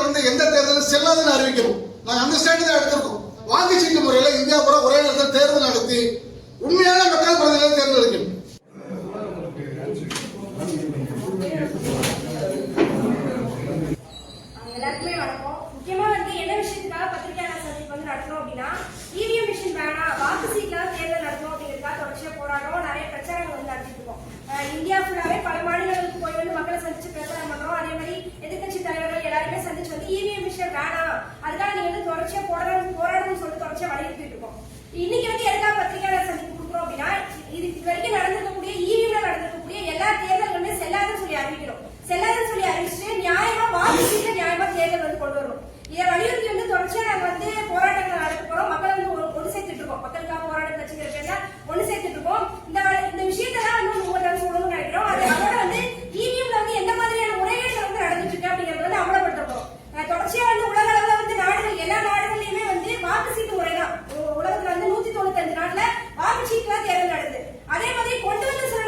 வந்து எந்த தேர்தலும் செல்லாதுன்னு அறிவிக்கணும். நாங்கள் அந்த ஸ்டாண்டு தான் எடுத்திருக்கோம். வாக்குச்சீட்டு முறையில் இந்தியா பூரா ஒரே நேரத்தில் தேர்தல் நடத்தி உண்மையான மக்கள் பிரதிநிதிகளை தேர்ந்தெடுக்கணும். எல்லாருக்குமே வணக்கம். முக்கியமா வந்து என்ன விஷயத்துக்காக பத்திரிகையாளர் சந்திப்பு வந்து நடத்தணும் அப்படின்னா, இவிஎம் மிஷின் வேணாம், வாக்கு சீட்ல தேர்தல் நடத்தணும் அப்படிங்கிறதுக்காக தொடர்ச்சியா போராடுறோம். நிறைய பிரச்சாரங்கள் வந்து நடத்திட்டு இருக்கோம். இந்தியா ஃபுல்லாவே பல மாநிலங்களுக்கு போய் வந்து மக்களை சந்திச்சு பிரச்சாரம் பண்றோம். அதே மாதிரி எதிர்கட்சி தலைவர்கள் எல்லாருமே சந்திச்சு வந்து இவிஎம் மிஷின் வேணாம், அதுக்காக நீங்க வந்து தொடர்ச்சியா போராடணும்னு சொல்லிட்டு தொடர்ச்சியா வலியுறுத்திட்டு இருக்கோம். இன்னைக்கு வந்து எதுக்காக பத்திரிகையாளர் சந்திப்பு கொடுக்குறோம் அப்படின்னா, இது வரைக்கும் நடந்திருக்கக்கூடிய இவிஎம்ல நடந்திருக்கக்கூடிய எல்லா தேர்தல்களுமே செல்லாதுன்னு சொல்லி அறிவிக்கிறோம். செல்லாதுன்னு சொல்லி அறிவிச்சுட்டு நியாயமா வாக்கு சீட்ல நியாயமா தேர்தல் வந்து கொண்டு வரணும். இதை வலியுறுத்தி வந்து தொடர்ச்சியா நாங்க வந்து போராட்டங்கள் நடத்த போறோம். மக்களை வந்து ஒன்று சேர்த்துட்டு இருக்கோம். மக்களுக்காக போராட்டம் கட்சிங்கிற பேர்ல ஒன்று சேர்த்துட்டு இருக்கோம். இந்த விஷயத்தான் வந்து உங்கள்கிட்ட சொல்லணும்னு நினைக்கிறோம். அதோட வந்து இவிஎம்ல வந்து எந்த மாதிரியான முறைகேடுகள் வந்து நடந்துட்டு இருக்கு அப்படிங்கறது வந்து அமலப்படுத்த போறோம். தொடர்ச்சியா வந்து உலக அளவுல வந்து நாடுகள் எல்லா நாடுகள்லயுமே வந்து வாக்கு சீட்டு முறைதான். உலகத்துல வந்து 195 நாட்டுல வாக்கு சீட்டு தான் தேர்தல் நடக்குது. அதே மாதிரி கொண்டு வந்த சில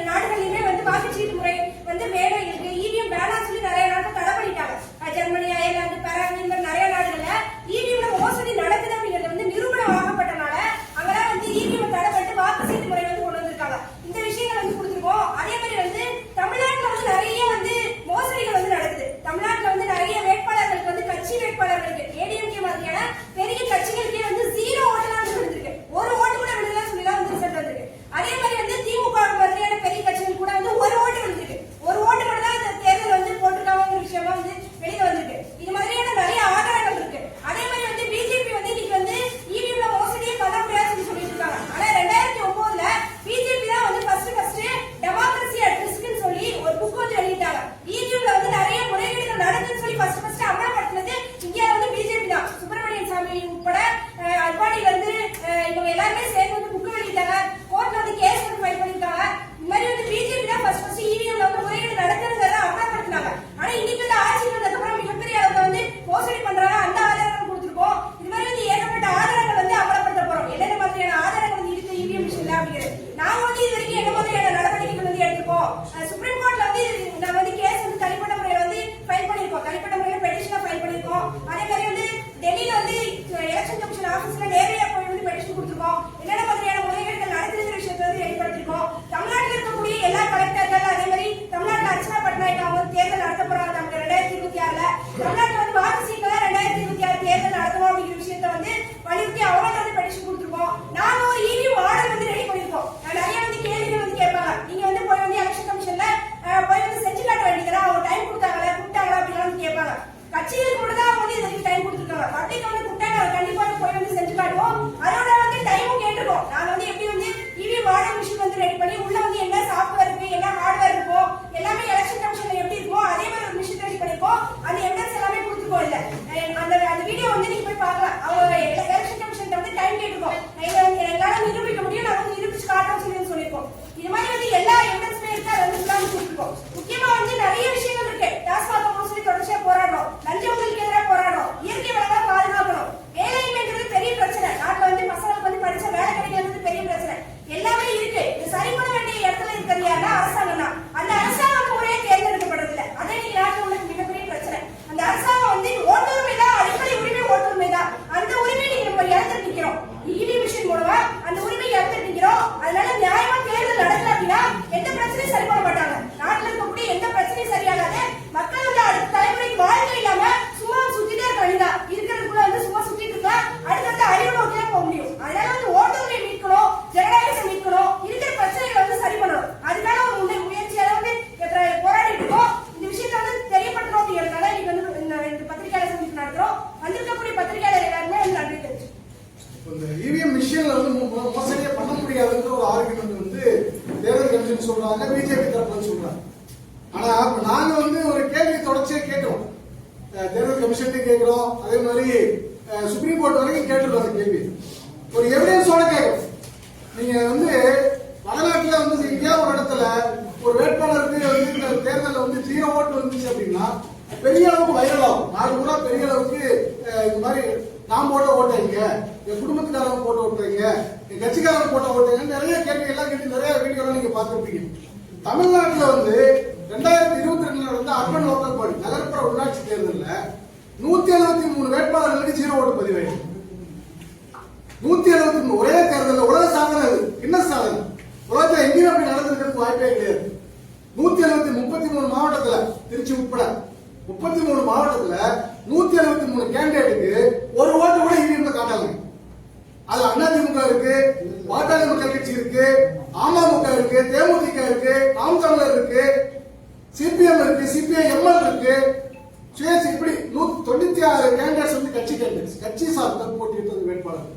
நாடுகள்லயுமே வந்து வாக்கு சீட்டு முறை வந்து வேலை இருக்கு, இவிஎம் வேணாம் சொல்லி நிறைய நாட்கள் தடை பண்ணிட்டாங்க. ஜெர்மனி, அயர்லாந்து, பெராங் இந்த மாதிரி நிறைய நாடுகள்ல இவிஎம்ல மோசடி நடக்குது அப்படிங்கிறது வந்து நிரூபணம் ஆகப்பட்டனால அங்கெல்லாம் வந்து இவிஎம் தடை பண்ணிட்டு வாக்கு சீட்டு முறை வந்து கொண்டு வந்திருக்காங்க. இந்த விஷயங்கள் வந்து கொடுத்துருக்கோம். அதே மாதிரி வந்து தமிழ்நாட்டுல வந்து நிறைய வந்து மோசடிகள் வந்து நடக்குது. தமிழ்நாட்டுல வந்து நிறைய வேட்பாளர்களுக்கு வந்து கட்சி வேட்பாளர்களுக்கு ஏடிஎம்கே மாதிரியான பெரிய கட்சிகளுக்கே வந்து 0 ஓட்டுலாம் வந்து விழுந்திருக்கு. ஒரு ஓட்டு கூட விழுதல சொல்லிலாம் வந்து ரிசல்ட் வந்திருக்கு. அதே மாதிரி வந்து திமுக மாதிரியான பெரிய கட்சிகள் கூட வந்து ஒரு ஓட்டு விழுந்திருக்கு. ஒரு ஓட்டு மட்டும் தான் இந்த தேர்தல் வந்து போட்டிருக்காங்கிற விஷயம்லாம் வந்து வெளியில வந்திருக்கு. இது மாதிரியான நிறைய ஆதாரங்கள் இருக்கு. அதே மாதிரி வந்து பிஜேபி வந்து இன்னைக்கு வந்து இவிஎம்ல மோசடியே பண்ண முடியாதுன்னு சொல்லிட்டு இருக்காங்க. ஆனா 2009ல பிஜேபி தான் வந்து ஃபர்ஸ்ட் டெமோக்ரஸி அட் ரிஸ்க்னு சொல்லி ஒரு புக் வந்து வெளியிட்டாங்க. இவிஎம்ல வந்து நிறைய முறைகேடுகள் நடக்குதுன்னு சொல்லி ஃபர்ஸ்ட் அமலப்படுத்தினது இந்தியால வந்து பிஜேபி தான். சுப்பிரமணியன் சாமி உட்பட அத்வானில இருந்து இவங்க எல்லாருமே சேர்ந்து வந்து புக் வெளியிட்டாங்க. கோர்ட்ல வந்து கேஸ் வந்து ஃபைல் பண்ணிருக்காங்க. இந்த மாதிரி வந்து பிஜேபி தான் ஃபர்ஸ்ட் இவிஎம்ல வந்து முறைகேடு நடக்குதுங்கிறத அமலப்படுத்தினாங்க. ஆனா இன்னைக்கு வந்து ஆட்சி வந்ததுக்கு அப்புறம் மிகப்பெரிய அளவுல வந்து மோசடி பண்றாங்க. அந்த ஆதாரங்கள் கொடுத்திருக்கோம். இது மாதிரி வந்து ஏகப்பட்ட ஆதாரங்கள் வந்து அமலப்படுத்த போறோம். என்னென்ன மாதிரியான ஆதாரங்கள் வந்து இருக்கு இவிஎம் மிஷின்ல அப்படிங்கிறது நாங்க வந்து இது வரைக்கும் என்ன மாதிரியான நடவடிக்கைகள் வந்து எடுத்திருக்கோம். சுப்ரீம் கோர்ட்ல வந்து நாங்க வந்து கேஸ் வந்து தனிப்பட்ட முறையில வந்து ஃபைல் பண்ணிருக்கோம். தனிப்பட்ட முறையில பெட்டிஷனா ஃபைல் பண்ணிருக்கோம். அதே மாதிரி வந்து டெல்லியில வந்து எலெக்ஷன் கமிஷன் ஆபீஸ்ல நேரடியா போய் வந்து பெட்டிஷன் கொடுத்திருக்கோம். என்னென்ன மாதிரியான முறைகேடுகள் நடக்குதுங்கிற விஷயத்தை வந்து வெளிப்படுத்திருக்கோம். தமிழ்நாட்டில் இருக்கக்கூடிய எல்லா கலெக்டர்கள் அதே மாதிரி தமிழ்நாட்டில் அர்ச்சனா பட்நாயக் அவங்க தேர்தல் நடத்த போறாங்க. நமக்கு 2026ல தமிழ்நாட்டில் வந்து வாக்கு சீட்ல 2026 தேர்தல் நடத்தணும் அப்படிங்கிற விஷயத்தை வந்து வலியுறுத்தி அவங்க வந்து பெட்டிஷன் கொடுத்திருக்கோம். நாங்க ஒரு இவிஎம் ஆர்டர் வந்து ரெடி பண்ணிருக்கோம். நிறைய வந்து கேள்விகள் வந்து கேட்பாங்க. நீங்க வந்து போய் வந்து எலெக்ஷன் கமிஷன்ல போய் வந்து செஞ்சு காட்ட வேண்டியதா, அவங்க டைம் கொடுத்தாங்களா அப்படின்னு வந்து கேட்பாங்க. கட்சிகளுக்கு மட்டும் தான் வந்து இதுக்கு டைம் கொடுத்துருக்காங்க. பப்ளிக் வந்து கூப்பிட்டாங்க, கண்டிப்பா போய் வந்து செஞ்சு காட்டுவோம். அதோட வந்து டைமும் கேட்டிருக்கோம். நாங்க வந்து எப்படி வந்து இவிஎம் ஆர்டர் மிஷின் வந்து ரெடி பண்ணி உள்ள வந்து என்ன சாஃப்ட்வேர் இருக்கு, என்ன ஹார்ட்வேர் இருக்கும், எல்லாமே எலெக்ஷன் கமிஷன்ல எப்படி இருக்கும் அதே மாதிரி ஒரு மிஷின் ரெடி பண்ணிருக்கோம். அந்த எவிடன்ஸ் எல்லாமே கொடுத்துருக்கோம். இல்ல அந்த வீடியோ வந்து நீங்க போய் பார்க்கலாம். அவங்க எலெக்ஷன் கமிஷன் வந்து டைம் கேட்டிருக்கோம். எங்களால நிரூபிக்க முடியும், நாங்க வந்து நிரூபிச்சு காட்டோம் சொல்லியிருக்கோம். இது மாதிரி வந்து எல்லா எவிடன்ஸுமே இருக்கு. அதை வந்து ஃபுல்லா கொடுத்துருக்கோம். முக்கியமா வந்து நிறைய விஷயங்கள் இருக்கு. டாஸ்மாக் மோசடி தொடர்ச்சியா போராடுறோம். லஞ்ச ஊழலுக்கு எதிராக போராடுறோம். இயற்கை வளங்களை பாதுகாக்கணும். வேலையின்மைன்றது பெரிய பிரச்சனை. நாட்டுல வந்து பசங்களுக்கு வந்து படிச்ச வேலை கிடைக்கிறது பெரிய பிரச்சனை. எல்லாமே இருக்கு. இது சரி பண்ண வேண்டிய இடத்துல இருக்கிறது யாருன்னா அரசாங்கம் தான். அந்த அரசாங்கம் முறையே தேர்ந்தெடுக்கப்படுறது இல்லை. அதே நீங்க நாட்டில் உள்ள மிகப்பெரிய பிரச்சனை. அந்த அரசாங்கம் வந்து ஓட்டுரிமை தான், அடிப்படை உரிமை ஓட்டுரிமை தான். அந்த உரிமை நீங்க நம்ம இழந்துட்டு நிக்கிறோம். இவி மிஷின் மூலமா அந்த உரிமை இழந்துட்டு நிக்கிறோம். அதனால நியாயமா தேர்தல் நடக்கல அப்படின்னா எந்த பிரச்சனையும் சரி பண்ண மாட்டாங்க. நாட்டில் இருக்கக்கூடிய எந்த பிரச்சனையும் சரியாகாது. மக்கள் வந்து அடுத்த தலைமுறைக்கு வாழ்க்கை இல்லாம சும்மா சுத்திட்டே இருக்க வேண்டியதான். இருக்கிறதுக்குள்ள வந்து சும்மா சுத்திட்டு இருக்கலாம். அடுத்தடுத்த அழிவு நோக்கி போக முடியும். அதனால வந்து ஓட்டுரிமை மீட்கணும், ஜனநாயகத்தை மீட்கணும், இருக்கிற பிரச்சனைகளை வந்து சரி பண்ணணும். அதுக்கான ஒரு முயற்சியாக வந்து போராடிட்டு இருக்கோம். இந்த விஷயத்தை வந்து தெரியப்படுத்தணும் அப்படிங்கிறதுனால இன்னைக்கு வந்து இந்த பத்திரிகையாளர் சந்திப்பு நடத்துறோம். வந்திருக்கக்கூடிய பத்திரிகையாளர் எல்லாருமே வந்து நன்றி தெரிவிச்சு. இந்த இவிஎம் மிஷின்ல வந்து மோசடியே பண்ண முடியாதுன்ற ஒரு ஆர்குமெண்ட் வந்து தேர்தல் கமிஷன் சொல்றாங்க, பிஜேபி தரப்புல சொல்றாங்க. ஆனா நாங்க வந்து ஒரு கேள்வி தொடர்ச்சியா கேட்கிறோம். தேர்தல் கமிஷன் கேட்கிறோம், அதே மாதிரி சுப்ரீம் கோர்ட் வரைக்கும் கேட்டுருக்கோம். அந்த கேள்வி ஒரு எவிடன்ஸோட கேட்கிறோம். நீங்க வந்து வடநாட்டுல வந்து இந்தியா ஒரு இடத்துல ஒரு வேட்பாளருக்கு வந்து இந்த தேர்தலில் வந்து 0 ஓட்டு வந்துச்சு அப்படின்னா பெரிய அளவுக்கு வைரல் ஆகும். நாடு கூட பெரிய அளவுக்கு இந்த மாதிரி நான் போட்ட ஓட்டைங்க, என் குடும்பத்துக்காரங்க போட்ட ஓட்டுறீங்க, என் கட்சிக்காரங்க போட்ட ஓட்டுங்க, நிறைய கேள்வி எல்லாம் கேட்டு நிறைய வீடியோலாம் நீங்க பார்த்துருப்பீங்க. தமிழ்நாட்டில் வந்து 2022 நடந்த அர்பன் லோக்கல் பாடி நகர்ப்புற உள்ளாட்சி தேர்தலில் 173 வேட்பாளர்களுக்கு 0 ஓட்டு பதிவாயிருக்கு. 173 ஒரே தேர்தலில் உலக சாதனை அது. என்ன சாதனை? உலகத்தில் எங்கேயும் அப்படி நடந்திருக்கிறதுக்கு வாய்ப்பே கிடையாது. 33 மாவட்டத்துல, திருச்சி உட்பட 33 மாவட்டத்துல 173 கேண்டிடேட்டுக்கு ஒரு ஓட்டு கூட இவிஎம்ல காட்டாங்க. அது அதிமுக இருக்கு, பாட்டாளி மக்கள் கட்சி இருக்கு, அமமுக இருக்கு, தேமுதிக இருக்கு, நாம் தமிழர் இருக்கு, சிபிஎம் இருக்கு, சிபிஐஎம்எல் இருக்கு, சுயேட்சை, இப்படி 196 கேண்டிடேட்ஸ் வந்து கட்சி கேண்டிடேட்ஸ், கட்சி சார்பில் போட்டியிட்டது வேட்பாளர்,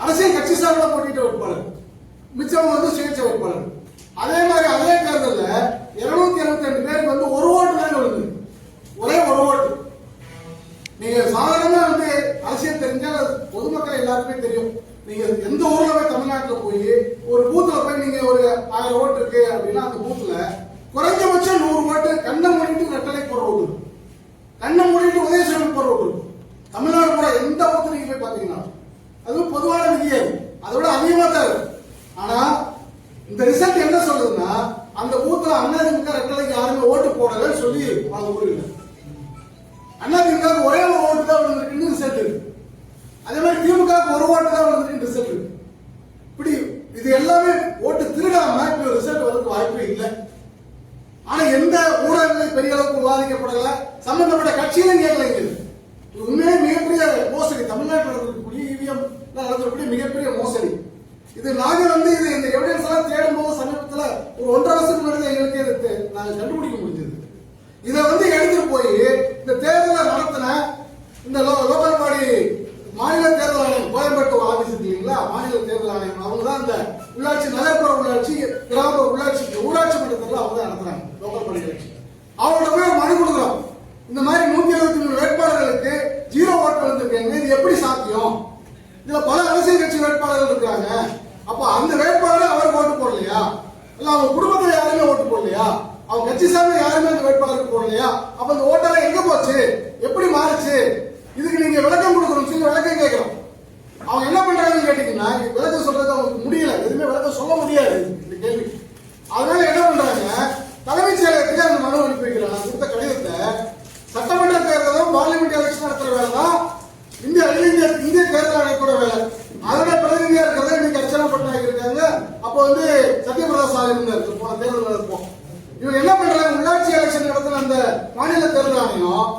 அரசியல் கட்சி சார்பில் போட்டியிட்ட வேட்பாளர், மிச்சம் வந்து சுயேட்சை வேட்பாளர். அதே மாதிரி அதே தேர்தலில் 272 பேருக்கு வந்து ஒரு ஓட்டு தான் வருது, ஒரே ஒரு ஓட்டு. நீங்க சாதாரணமா வந்து அரசியல் தெரிஞ்சால் பொதுமக்கள் எல்லாருக்குமே தெரியும். நீங்க எந்த ஊர்ல போய் தமிழ்நாட்டில் போய் ஒரு பூத்துல போய் நீங்க ஒரு 1000 ஓட்டு இருக்கு அப்படின்னா அந்த பூத்துல குறைஞ்சபட்சம் 100 ஓட்டு கண்ணை மூடிட்டு ரெட்டலை போடுற ஓட்டு, கண்ணை மூடிட்டு உதயசூரன் போடுற ஓட்டு. தமிழ்நாடு கூட எந்த பூத்துல நீங்க போய் பாத்தீங்கன்னா அது பொதுவான விதியாது, அதோட அதிகமா தான் இருக்கு. ஆனா இந்த ரிசல்ட் என்ன சொல்லுதுன்னா அந்த பூத்துல அதிமுக ரெட்டலைக்கு யாருமே ஓட்டு போடலன்னு சொல்லி அவங்க ஊரில் அதிமுக ஒரே ஒரு ஓட்டு தான் விழுந்திருக்குன்னு ரிசல்ட் இருக்கு. அதே மாதிரி திமுக ஒரு ஓட்டு தான் விழுந்திருக்கு ரிசல்ட் இருக்கு. இப்படி இது எல்லாமே ஓட்டு திருடாம இப்படி ஒரு ரிசல்ட் வரதுக்கு வாய்ப்பே இல்லை. ஆனா எந்த ஊடகங்கள் பெரிய அளவுக்கு விவாதிக்கப்படல, சம்பந்தப்பட்ட கட்சியிலும் கேட்கலைங்க. இது உண்மையே மிகப்பெரிய மோசடி, தமிழ்நாட்டில் நடந்திருக்கக்கூடிய இவிஎம் நடந்திருக்கக்கூடிய மிகப்பெரிய மோசடி. இது நாங்க வந்து இது இந்த எவிடன்ஸ் எல்லாம் தேடும் போது சமீபத்தில் ஒரு 1.5 வருஷத்துக்கு முன்னாடி எங்களுக்கு நாங்கள் கண்டுபிடிக்க முடிஞ்சது. இதை வந்து எடுத்துட்டு போய் இந்த தேர்தலை நடத்தின இந்த லோக்கல் பாடி மாநில தேர்தல் ஆணையம் கோயம்பேட்டூர் ஆபீஸ் இருக்கு இல்லைங்களா, மாநில தேர்தல் ஆணையம், அவங்க தான் இந்த உள்ளாட்சி, நகர்ப்புற உள்ளாட்சி, கிராம உள்ளாட்சி, ஊராட்சி மன்ற தேர்தல் அவங்க தான் நடத்துறாங்க லோக்கல் பாடி எலெக்ஷன். அவங்கள்ட்ட போய் மனு கொடுக்குறோம், இந்த மாதிரி 173 வேட்பாளர்களுக்கு 0 ஓட்டு வந்திருக்காங்க, இது எப்படி சாத்தியம்? இதுல பல அரசியல் கட்சி வேட்பாளர்கள் இருக்காங்க, அப்ப அந்த வேட்பாளர் அவர் ஓட்டு போடலையா, இல்ல அவங்க குடும்பத்துல யாருமே ஓட்டு போடலையா, அவங்க கட்சி சார்ந்த யாருமே அந்த வேட்பாளருக்கு போடலையா, அப்ப அந்த ஓட்டெல்லாம் எங்க போச்சு, எப்படி மாறுச்சு, இதுக்கு நீங்க விளக்கம் கொடுக்கணும் சொல்லி விளக்கம் கேட்கிறோம். அவங்க என்ன பண்றாங்கன்னு கேட்டீங்கன்னா விளக்கம் சொல்றது அவங்களுக்கு முடியல, எதுவுமே விளக்கம் சொல்ல முடியாது இந்த கேள்வி. அதனால என்ன பண்றாங்க, தலைமைச் செயலகத்துக்கு அந்த மனு அனுப்பி வைக்கிறாங்க. கொடுத்த கடிதத்தை சட்டமன்ற தேர்தலும் பார்லிமெண்ட் எலெக்ஷன் நடத்துற வேலை தான் இந்திய தேர்தல் ஆணையத்தோட வேலை. அதோட பிரதிநிதியா இருக்கிறத இன்னைக்கு அர்ச்சனா பட்நாயக் இருக்காங்க, அப்போ வந்து சத்யபிரதா சார் இருந்தார் போன தேர்தல் நடப்போம். இவங்க என்ன பண்றாங்க, உள்ளாட்சி எலெக்ஷன் நடத்தின அந்த மாநில தேர்தல் ஆணையம்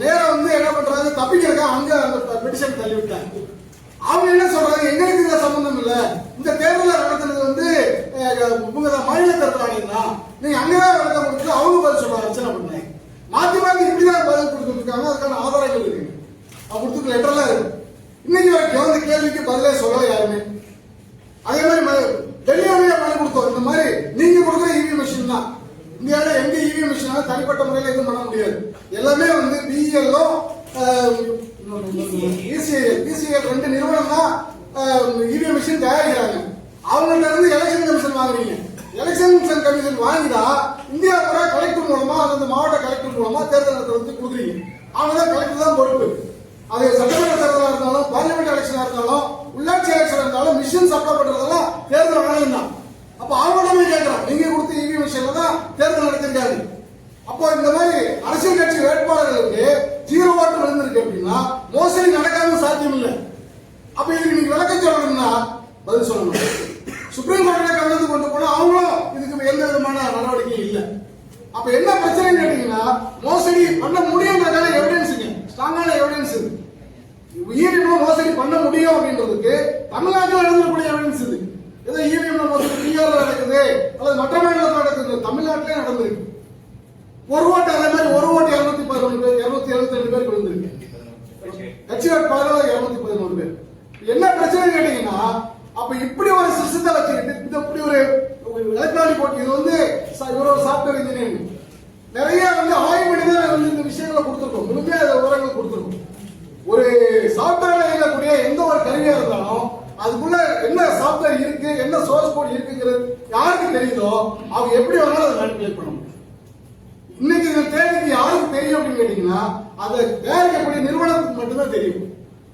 நேரம் வந்து என்ன பண்றாங்க, தப்பிக்கிறக்கா அங்க அந்த பெட்டிஷன் தள்ளி விட்டாங்க. அவங்க என்ன சொல்றாங்க, எங்களுக்கு இதுல சம்பந்தம் இல்ல, இந்த தேர்தலை நடத்துறது வந்து மாநில தேர்தல் ஆணையம் தான், நீங்க அங்கதான் விளக்கம் கொடுத்து அவங்க பதில் சொல்றாங்க. அர்ச்சனா பட்நாயக் மாத்தி மாத்தி இப்படிதான் பதில் கொடுத்துட்டு இருக்காங்க. அதுக்கான ஆதாரங்கள் இருக்கு, அவங்க கொடுத்துருக்க லெட்டர்லாம் இருக்கு. இன்னைக்கு வரைக்கும் அந்த கேள்விக்கு பதிலே சொல்ல யாருமே. அதே மாதிரி டெல்லியிலேயே மனு கொடுத்தோம், இந்த மாதிரி நீங்க கொடுக்குற இவிஎம் மிஷின் தான், இந்தியாவில் எங்க இவிஎம் மிஷினால தனிப்பட்ட முறையில் எதுவும் பண்ண முடியாது, எல்லாமே வந்து பிஎல்ஓ பிசிஎல் 2 நிறுவனம் தான் இவிஎம் மிஷின் தயாரிக்கிறாங்க. அவங்கள்ட்ட இருந்து எலெக்ஷன் கமிஷன் வாங்குறீங்க, எலெக்ஷன் கமிஷன் வாங்கினா இந்தியா பூரா கலெக்டர் மூலமா அந்த மாவட்ட கலெக்டர் மூலமா தேர்தல் நடத்துறது கொடுக்குறீங்க. அவங்க தான் கலெக்டர் தான் பொறுப்பு. அது சட்டமன்ற தேர்தலாக இருந்தாலும் பார்லிமெண்ட் எலெக்ஷனா இருந்தாலும் உள்ளாட்சி எலெக்ஷன் இருந்தாலும் மிஷின் சப்ளை பண்றதெல்லாம் தேர்தல் ஆணையம் தான். அப்ப அவங்களோட கேட்கிறோம், நீங்க கொடுத்த இவிஎம் மிஷின்ல தான் தேர்தல் நடத்திருக்காங்க. அப்போ இந்த மாதிரி அரசியல் கட்சி வேட்பாளர்களுக்கு 0 ஓட்டு விழுந்திருக்கு அப்படின்னா மோசடி நடக்காம சாத்தியம் இல்லை. அப்ப இதுக்கு நீங்க விளக்கம் சொல்லணும்னா பதில் சொல்லணும். சுப்ரீம் கோர்ட்ல கலந்து கொண்டு போனா அவங்களும் இதுக்கு எந்த விதமான நடவடிக்கையும் இல்லை. அப்ப என்ன பிரச்சனைன்னு கேட்டீங்கன்னா மோசடி பண்ண முடியும்ன்றதான எவிடன்ஸுங்க, ஸ்ட்ராங்கான எவிடன்ஸ் இது. இவிஎம்ல மோசடி பண்ண முடியும் அப்படின்றதுக்கு தமிழ்நாட்டில் நடந்தக்கூடிய எவிடன்ஸ் இது. ஏதோ இவிஎம்ல மோசடி பீகார்ல நடக்குது அல்லது மற்ற மாநிலத்தில் நடக்குது, தமிழ்நாட்டிலே நடந்திருக்கு. ஒரு ஓட்டு அதே மாதிரி ஒரு ஓட்டு 211 பேர் 272 பேருக்கு விழுந்திருக்கு. கட்சி வேட்பாளர் 211 பேர். என்ன பிரச்சனை கேட்டீங்கன்னா அப்ப இப்படி ஒரு சிஸ்டத்தை வச்சுக்கிட்டு இப்படி ஒரு எலக்ட்ரானிக் போட்டி, இது வந்து இவரோட சாப்ட்வேர் இன்ஜினியரிங் நிறைய வந்து ஆய்வு பண்ணி தான் வந்து இந்த விஷயங்களை கொடுத்துருக்கோம், முழுமையா விவரங்கள் கொடுத்துருக்கோம். ஒரு சாப்ட்வேர்ல இயங்கக்கூடிய எந்த ஒரு கருவியா இருந்தாலும் அதுக்குள்ள என்ன சாப்ட்வேர் இருக்கு, என்ன சோர்ஸ் கோட் இருக்குங்கிறது யாருக்கு தெரியுதோ அவங்க எப்படி வேணாலும் அதை மேனிபுலேட் பண்ண முடியும். இன்னைக்கு இந்த தேதிக்கு யாருக்கு தெரியும் அப்படின்னு கேட்டீங்கன்னா அதை தயாரிக்கக்கூடிய நிறுவனத்துக்கு மட்டும்தான் தெரியும்.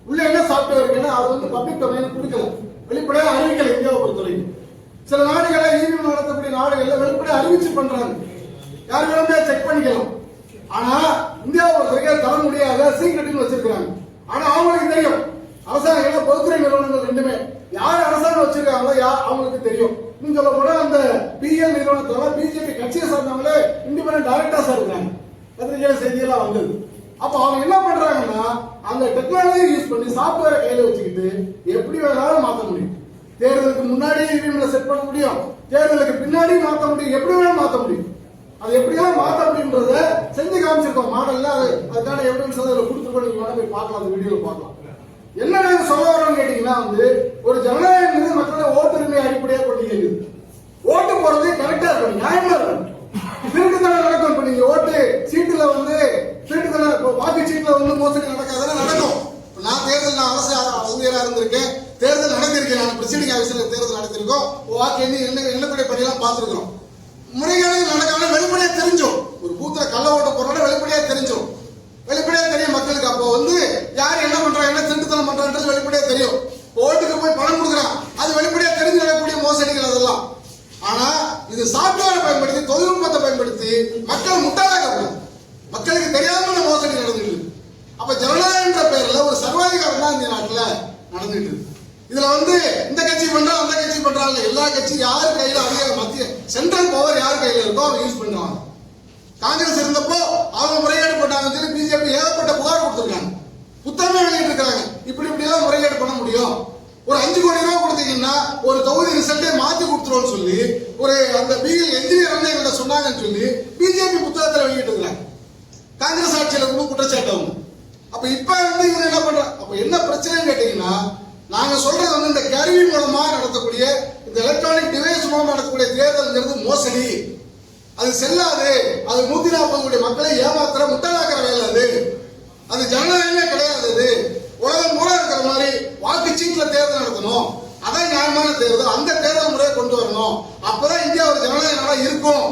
உள்ள என்ன சாப்ட்வேர் இருக்குன்னா அது வந்து பப்ளிக் டொமைன் கொடுக்கல, வெளிப்படையாக அறிவிக்கல. இந்தியாவை பொறுத்தவரைக்கும் சில நாடுகளை இவிஎம் நடத்தக்கூடிய நாடுகள்ல வெளிப்படையாக அறிவிச்சு பண்றாங்க, யார் வேணுமே செக் பண்ணிக்கலாம். ஆனா இந்தியாவை பொறுத்தவரைக்கும் தர முடியாத சீக்கிரட்னு வச்சிருக்காங்க. ஆனா அவங்களுக்கு தெரியும் அரசாங்கம் பொதுத்துறை நிறுவனங்கள் ரெண்டுமே யார் அரசாங்கம் வச்சிருக்காங்களோ அவங்களுக்கு தெரியும். இன்னும் சொல்ல போனா அந்த பிஎல் நிறுவனத்தோட பிஜேபி கட்சியை சார்ந்தவங்களே இண்டிபெண்டன்ட் டைரக்டர்ஸா இருக்காங்க. பத்திரிகையில செய்தியெல்லாம் வந்தது. அப்ப அவங்க என்ன பண்றாங்கன்னா அந்த டெக்னாலஜி யூஸ் பண்ணி சாப்ட்வேரை கையில வச்சுக்கிட்டு எப்படி வேணாலும் மாத்த முடியும். தேர்தலுக்கு முன்னாடி இவிஎம்ல செட் பண்ண முடியும், தேர்தலுக்கு பின்னாடி மாத்த முடியும், எப்படி வேணாலும் மாத்த முடியும். அது எப்படியாவது மாத்த முடியும்ன்றத செஞ்சு காமிச்சிருக்கோம் மாடல்ல. அதுக்கான எவிடன்ஸ் அதுல கொடுத்துருக்கோம். நீங்க வேணா போய் பார்க்கலாம், அந்த வீடியோல பார்க்கலாம். என்ன சொல்ல வரோம்னு கேட்டீங்கன்னா ஒரு ஜனநாயகம் மக்களோட ஓட்டுரிமை அடிப்படையா கொண்டு கேக்குது. ஓட்டு போறது கரெக்டா இருக்கணும், நியாயமா இருக்கணும். திருட்டுத்தனம் நடக்கும். இப்ப நீங்க ஓட்டு சீட்டுல திருட்டுத்தனம் வாக்கு சீட்டுல மோசடி நடக்காதுன்னு நடக்கும். நான் தேர்தல் அரசு ஊழியரா இருந்திருக்கேன், தேர்தல் நடத்திருக்கேன். நான் பிரசிடிங் ஆபீஸ்ல தேர்தல் நடத்திருக்கோம். வாக்கு எண்ணக்கூடிய பணியெல்லாம் பார்த்திருக்கிறோம். முறைகேடு நடக்காம வெளிப்படையா தெரிஞ்சோம். ஒரு பூத்துல கள்ள ஓட்ட போறோட வெளிப்படையா தெரிஞ்சோம். வெளிப்படையா தெரியும் மக்களுக்கு. அப்போ யார் என்ன பண்றாங்க, என்ன திருட்டுத்தனம் பண்றான்றது வெளிப்படையா தெரியும். ஓட்டுக்கு போய் பணம் கொடுக்குறான், அது வெளிப்படையா தெரிஞ்சு நடக்கக்கூடிய மோசடிகள் அதெல்லாம். ஆனா இது சாப்ட்வேரை பயன்படுத்தி, தொழில்நுட்பத்தை பயன்படுத்தி மக்கள் முட்டாளாக மக்களுக்கு தெரியாம இந்த மோசடி நடந்துட்டு. அப்ப ஜனநாயகன்ற பேர்ல ஒரு சர்வாதிகாரம் தான் இந்த நாட்டுல நடந்துட்டு. இதுல இந்த கட்சி பண்றா அந்த கட்சி பண்றாங்க. எல்லா கட்சி யாரு கையில அதிக மத்திய சென்ட்ரல் பவர் யார் கையில இருக்கோ அவங்க யூஸ் பண்ணுவாங்க. காங்கிரஸ் இருந்தப்போ அவங்க முறைகேடு பண்ணாங்க சொல்லி பிஜேபி ஏகப்பட்ட புகார் கொடுத்திருக்காங்க, புத்தகமே வெளியிட்டு இருக்காங்க. இப்படி எல்லாம் முறைகேடு பண்ண முடியும், ஒரு 5 கோடி ரூபாய் கொடுத்தீங்கன்னா ஒரு தொகுதி ரிசல்ட்டே மாத்தி கொடுத்துருவோம்னு சொல்லி ஒரு அந்த பிஎல் என்ஜினியர் எங்கள்கிட்ட சொன்னாங்கன்னு சொல்லி பிஜேபி புத்தகத்தில் வெளியிட்டு இருக்காங்க. காங்கிரஸ் ஆட்சியில குற்றச்சாட்டு அவங்க. அப்ப இப்ப இவங்க என்ன பண்றாங்க? அப்ப என்ன பிரச்சனைன்னு கேட்டீங்கன்னா, நாங்க சொல்றது இந்த கருவி மூலமா நடத்தக்கூடிய இந்த எலக்ட்ரானிக் டிவைஸ் மூலமா நடத்தக்கூடிய தேர்தல் மோசடி, அது செல்லாது. அது 140 கோடி மக்களை ஏமாத்துற முட்டாளாக்குற வேலை. அது ஜனநாயகமே கிடையாது. உலகம் பூரா இருக்கிற மாதிரி வாக்கு சீட்டுல தேர்தல் நடத்தணும், அதான் நியாயமான தேர்தல். அந்த தேர்தல் முறையை கொண்டு வரணும். அப்பதான் இந்தியா ஒரு ஜனநாயக நாடா இருக்கும்.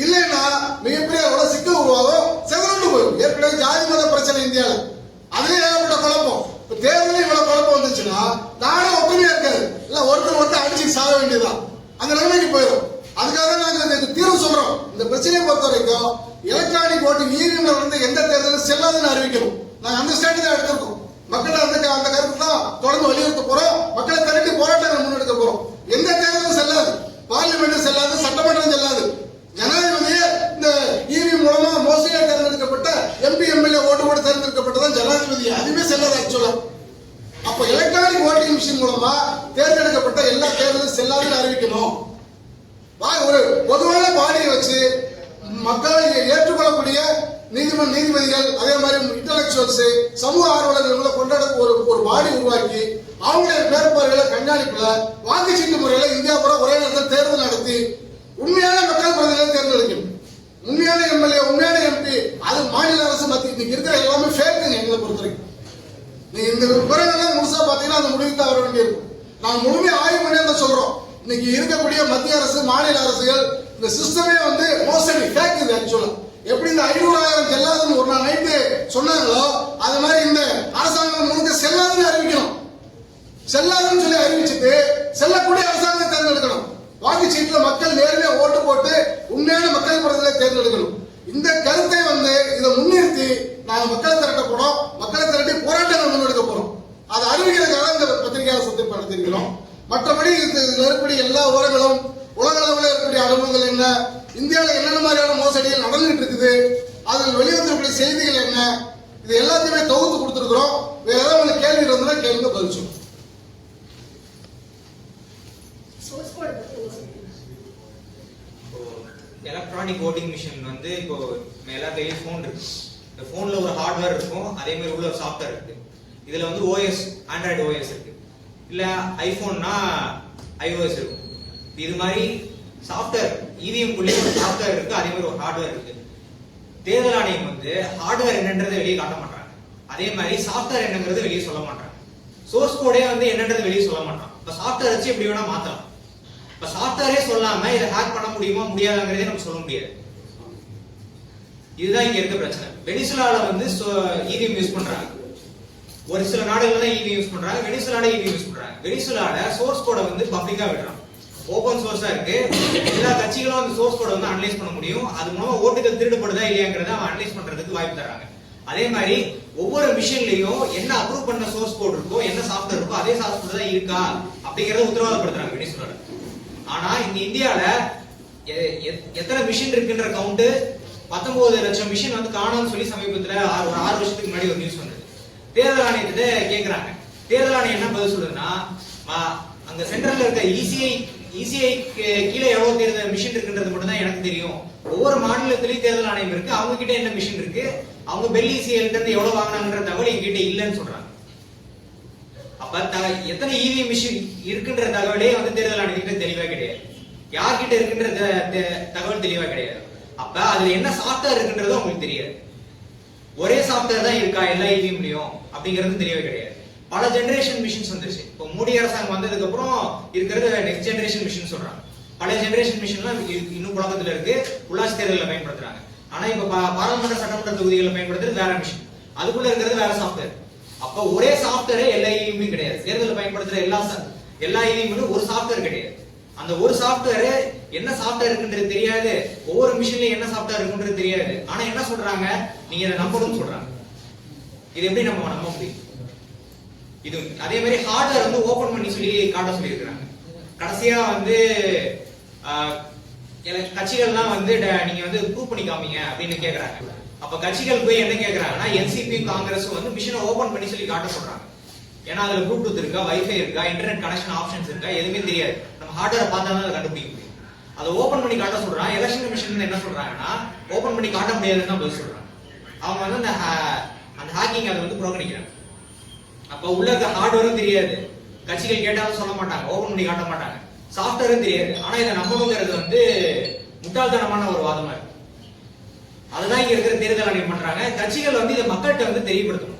இல்லைன்னா மிகப்பெரிய எவ்வளவு சிக்கல் உருவாகும், செதறண்டு போயிடும். ஏற்கனவே ஜாதி மத பிரச்சனை இந்தியால, அதுலயே ஏகப்பட்ட குழப்பம். இப்ப தேர்தலே இவ்வளவு குழப்பம் வந்துச்சுன்னா நானே ஒற்றுமையா இருக்காது, இல்ல ஒருத்தர் அடிச்சு சாக வேண்டியதுதான், அந்த நிலைமைக்கு போயிடும். அதுக்காக நாங்க தீர்வு சொல்றோம். இந்த பிரச்சனையை பொறுத்த வரைக்கும் எலக்ட்ரானிக் ஓட்டிங் இவிஎம்ல எந்த தேர்தலும் செல்லாதுன்னு அறிவிக்கணும். நாங்க அந்த ஸ்டாண்ட் தான் எடுத்திருக்கோம். மக்கள் அந்த கருத்து தான் தொடர்ந்து வலியுறுத்த போறோம். மக்களை திரட்டி போராட்டங்கள் முன்னெடுக்க போறோம். எந்த தேர்தலும் செல்லாது, பார்லிமெண்ட் செல்லாது, சட்டமன்றம் செல்லாது. ஜனாதிபதியே இந்த இவிஎம் மூலமா மோசடியா தேர்ந்தெடுக்கப்பட்ட எம்பி எம்எல்ஏ ஓட்டு போட்டு தேர்ந்தெடுக்கப்பட்டதான் ஜனாதிபதி, அதுவே செல்லாது ஆக்சுவலா. அப்ப எலக்ட்ரானிக் ஓட்டிங் மிஷின் மூலமா தேர்ந்தெடுக்கப்பட்ட எல்லா தேர்தலும் செல்லாதுன்னு அறிவிக்கணும். ஒரு பொதுவான பாடியை வச்சு மக்களை ஏற்றுக்கொள்ளக்கூடிய நீதிபதிகள், அதே மாதிரி இன்டலெக்சுவல்ஸ், சமூக ஆர்வலர்கள் கொண்டாட ஒரு பாடி உருவாக்கி அவங்களுடைய மேற்பார்வையில கண்காணிப்புல வாக்குச்சீட்டு முறையில இந்தியா பூரா ஒரே நேரத்தில் தேர்தல் நடத்தி உண்மையான மக்கள் பிரதிநிதிகளை தேர்ந்தெடுக்கணும். உண்மையான எம்எல்ஏ, உண்மையான எம்பி, அது மாநில அரசு மத்திய இன்னைக்கு இருக்கிற எல்லாமே ஃபேக்குங்க. எங்களை பொறுத்த வரைக்கும் நீங்க இந்த விவரங்கள்லாம் முழுசா பாத்தீங்கன்னா அந்த முடிவுக்கு தான் வர வேண்டியிருக்கும். நாங்க முழுமையா ஆய்வு பண்ணி தான் சொல்றோம். இன்னைக்கு இருக்கக்கூடிய மத்திய அரசு, மாநில அரசுகள் இந்த சிஸ்டமே மோசடி, ஃபேக். இது ஆக்சுவலா எப்படி இந்த 500,000 செல்லாதுன்னு ஒரு நாள் நைட்டு சொன்னாங்களோ அது மாதிரி இந்த அரசாங்கம் முழுக்க செல்லாதுன்னு அறிவிக்கணும். செல்லாதுன்னு சொல்லி அறிவிச்சுட்டு செல்லக்கூடிய அரசாங்கத்தை தேர்ந்தெடுக்கணும். வாக்குச்சீட்டுல மக்கள் நேர்மையா ஓட்டு போட்டு உண்மையான மக்கள் பிரதிநிதிகளை தேர்ந்தெடுக்கணும். இந்த கருத்தை இதை முன்னிறுத்தி நாங்க மக்களை திரட்ட போறோம். மக்களை திரட்டி போராட்டங்கள் முன்னெடுக்க போறோம். அதை அறிவிக்கிறதுக்காக இந்த பத்திரிகையாளர் சந்திப்பு நடத்திருக்கிறோம். மற்றபடி நெருக்கடி எல்லா ஊரங்களும் உலக அளவில் இருக்கக்கூடிய அனுபவங்கள் என்ன, இந்தியாவில் என்னென்ன மாதிரியான மோசடிகள் நடந்துட்டு இருக்குது, அதில் வெளிவந்திருக்கக்கூடிய செய்திகள் என்ன, இது எல்லாத்தையுமே தொகுத்து கொடுத்துருக்கிறோம். வேற ஏதாவது உங்களுக்கு கேள்வி இருந்தா கேளுங்க, பதில் சொல்லுங்க. எலக்ட்ரானிக் ஓட்டிங் மிஷின் இப்போ எல்லா கையிலும் போன் இருக்கு. இந்த போன்ல ஒரு ஹார்ட்வேர் இருக்கும், அதே மாதிரி உள்ள ஒரு சாஃப்ட்வேர் இருக்கு. இதுல ஓஎஸ், ஆண்ட்ராய்டு ஓஎஸ் இருக்கு, இல்ல ஐபோன்னா iOS இருக்கும். இது மாதிரி சாஃப்ட்வேர் இவிஎம் குள்ளே ஒரு சாஃப்ட்வேர் இருக்கு, அதே மாதிரி ஒரு ஹார்ட்வேர் இருக்கு. தேர்தல் ஆணையம் ஹார்ட்வேர் என்னன்றதை வெளியே காட்ட மாட்டாங்க, அதே மாதிரி சாஃப்ட்வேர் என்னங்கிறது வெளியே சொல்ல மாட்டாங்க. சோர்ஸ் கோடே என்னன்றது வெளியே சொல்ல மாட்டான். இப்ப சாஃப்ட்வேர் வச்சு எப்படி வேணா மாத்தலாம். இப்ப சாஃப்ட்வேரே சொல்லாம இதை ஹேக் பண்ண முடியுமா முடியாதுங்கிறதே நம்ம சொல்ல முடியாது. இதுதான் இங்க இருக்க பிரச்சனை. வெனிசுலால இவிஎம் யூஸ் பண்றாங்க, ஒரு சில நாடுகள் தான் இவிஎம் யூஸ் பண்றாங்க, வெனிசுலால இவிஎம் யூஸ் பண்றாங்க. வெனிசுலால சோர்ஸ் கோட பப்ளிக்கா விடுறாங்க, ஓபன் சோர்ஸா இருக்கு. எல்லா கட்சிகளும் அந்த சோர்ஸ் கோட அனலைஸ் பண்ண முடியும். அது மூலமா ஓட்டுகள் திருடப்படுதா இல்லையாங்கிறத அனலைஸ் பண்றதுக்கு வாய்ப்பு தராங்க. அதே மாதிரி ஒவ்வொரு மிஷின்லயும் என்ன அப்ரூவ் பண்ண சோர்ஸ் கோட் இருக்கோ, என்ன சாஃப்ட்வேர் இருக்கோ அதே சாஃப்ட்வேர் தான் இருக்கா அப்படிங்கறத உத்தரவாதப்படுத்துறாங்க வெனிசுலால. ஆனா இந்த இந்தியால எத்தனை மிஷின் இருக்குன்ற கவுண்ட் 19 லட்சம் மிஷின் வந்து காணோம்னு சொல்லி சமீபத்துல ஒரு 6 வருஷத்துக்கு முன்னாடி ஒரு நியூஸ் வந்தது. தேர்தல் ஆணையத்திட்ட கேக்குறாங்க. தேர்தல் ஆணையம் என்ன பதில் சொல்லுதுன்னா, அங்க சென்ட்ரல்ல இருக்க இசிஐ கீழே எவ்வளவு தேர்தல் மிஷின் இருக்குன்றது மட்டும் தான் எனக்கு தெரியும். ஒவ்வொரு மாநிலத்திலயும் தேர்தல் ஆணையம் இருக்கு, அவங்க கிட்ட என்ன மிஷின் இருக்கு, அவங்க பெல் இசிஐல இருந்து எவ்வளவு வாங்கினாங்கன்ற தகவல் எங்ககிட்ட இல்லைன்னு சொல்றாங்க. அப்ப எத்தனை இவிஎம் மிஷின் இருக்குன்ற தகவலே வந்து தேர்தல் ஆணையத்திட்ட தெளிவா கிடையாது. யார்கிட்ட இருக்குன்ற தகவல் தெளிவா கிடையாது. அப்ப அதுல என்ன சாஃப்ட்வேர் இருக்குன்றது உங்களுக்கு தெரியாது. ஒரே சாஃப்ட்வேர் தான் இருக்கா எல்லா இவிஎம்லயும் அப்படிங்கிறது தெரியவே கிடையாது. பல ஜெனரேஷன் மிஷின்ஸ் வந்துருச்சு. இப்போ மோடி அரசாங்கம் வந்ததுக்கு அப்புறம் இருக்கிறது நெக்ஸ்ட் ஜெனரேஷன் மிஷின் சொல்றாங்க. பழைய ஜெனரேஷன் மிஷின்லாம் இன்னும் புழக்கத்துல இருக்கு, உள்ளாட்சி தேர்தலில் பயன்படுத்துறாங்க. ஆனா இப்ப பாராளுமன்ற சட்டமன்ற தொகுதிகளை பயன்படுத்துறது வேற மிஷின், அதுக்குள்ள இருக்கிறது வேற சாஃப்ட்வேர். அப்ப ஒரே சாஃப்ட்வேரே எல்லா இவிஎம் கிடையாது. தேர்தலில் பயன்படுத்துற எல்லா இவிஎம் ஒரு சாஃப்ட்வேர் கிடையாது. அந்த ஒரு சாஃப்ட்வேர் என்ன சாஃப்ட்வேர் இருக்குன்றது தெரியாது, ஒவ்வொரு மிஷின்லயும் என்ன சாஃப்ட்வேர் இருக்குன்றது தெரியாது. ஆனா என்ன சொல்றாங்க, நீங்க இதை நம்பணும்னு சொல்றாங்க. இது எப்படி நம்ம நம்ப முடியும்? இது அதே மாதிரி ஹார்ட்வேர் வந்து ஓபன் பண்ணி சொல்லி காட்ட சொல்லி இருக்காங்க. கடைசியா வந்து கட்சிகள்லாம் வந்து நீங்க வந்து ப்ரூவ் பண்ணி காமிங்க அப்படின்னு கேக்குறாங்க. அப்ப கட்சிகள் போய் என்ன கேக்குறாங்கன்னா, என்சிபி காங்கிரஸ் வந்து மிஷினை ஓபன் பண்ணி சொல்லி காட்ட சொல்றாங்க. ஏன்னா அதுல ப்ளூடூத் இருக்கா, வைஃபை இருக்கா, இன்டர்நெட் கனெக்ஷன் ஆப்ஷன்ஸ் இருக்கா, எதுவுமே தெரியாது. நம்ம ஹார்ட்வேரை பார்த்தா தான் அதை கண்டுபிடிக்க முடியும். அதை ஓபன் பண்ணி காட்ட சொல்றான். எலெக்ஷன் கமிஷன் என்ன சொல்றாங்கன்னா, ஓபன் பண்ணி காட்ட முடியாதுன்னு தான் பதில் சொல்றாங்க. அவங்க வந்து அந்த ஹேக்கிங் அதை வந்து புறக்கணிக்கிறாங்க. அப்ப உள்ள இருக்க ஹார்ட்வேரும் தெரியாது, கட்சிகள் கேட்டாலும் சொல்ல மாட்டாங்க, ஓபன் பண்ணி காட்ட மாட்டாங்க, சாஃப்ட்வேரும் தெரியாது. ஆனா இதை நம்பணுங்கிறது வந்து முட்டாள்தனமான ஒரு வாதமா இருக்கு. அதுதான் இங்க இருக்கிற தேர்தல் ஆணையம் பண்றாங்க. கட்சிகள் வந்து இதை மக்கள்கிட்ட வந்து தெரியப்படுத்தணும்.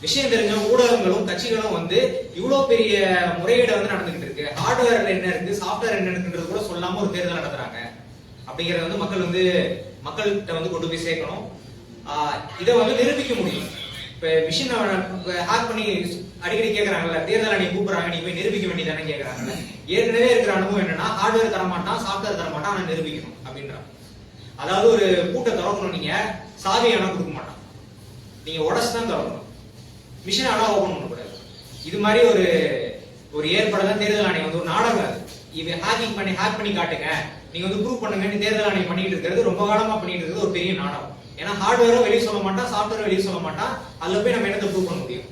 விஷயம் தெரிஞ்ச ஊடகங்களும் கட்சிகளும் வந்து இவ்வளவு பெரிய முறையீடு வந்து நடந்துகிட்டு இருக்கு, ஹார்ட்வேர்ல என்ன இருக்கு, சாஃப்ட்வேர் என்ன இருக்குன்றது கூட சொல்லாம ஒரு தேர்தல் நடத்துறாங்க அப்படிங்கறத வந்து மக்கள்கிட்ட வந்து கொண்டு போய் சேர்க்கணும். இதை வந்து நிரூபிக்க முடியும். இப்ப மிஷின் ஹேக் பண்ணி அடிக்கடி கேக்குறாங்கல்ல, தேர்தல் ஆணையம் கூப்பிடுறாங்க, நீ போய் நிரூபிக்க வேண்டியதானே கேக்குறாங்கல்ல. ஏற்கனவே இருக்கிற அனுபவம் என்னன்னா, ஹார்ட்வேர் தரமாட்டான், சாஃப்ட்வேர் தரமாட்டான், ஆனா நிரூபிக்கணும் அப்படின்றாங்க. அதாவது ஒரு பூட்டை திறக்கணும், நீங்க சாவி ஆனா கொடுக்க மாட்டான், நீங்க உடச்சுதான் திறக்கணும், மிஷின் ஆனா ஓபன் பண்ணக்கூடாது. இது மாதிரி ஒரு ஏற்பாடு தான் தேர்தல் ஆணையம் வந்து ஒரு நாடகம். இது ஹேக் பண்ணி காட்டுங்க, நீங்க வந்து ப்ரூவ் பண்ணுங்கன்னு தேர்தல் ஆணையம் பண்ணிட்டு இருக்கிறது, ரொம்ப காலமா பண்ணிட்டு இருக்கிறது ஒரு பெரிய நாடகம். ஏன்னா ஹார்ட்வேரும் வெளியே சொல்ல மாட்டான், சாஃப்ட்வேரும் வெளியே சொல்ல மாட்டான். அதுல போய் நம்ம என்னத்தை ப்ரூவ் பண்ண முடியும்?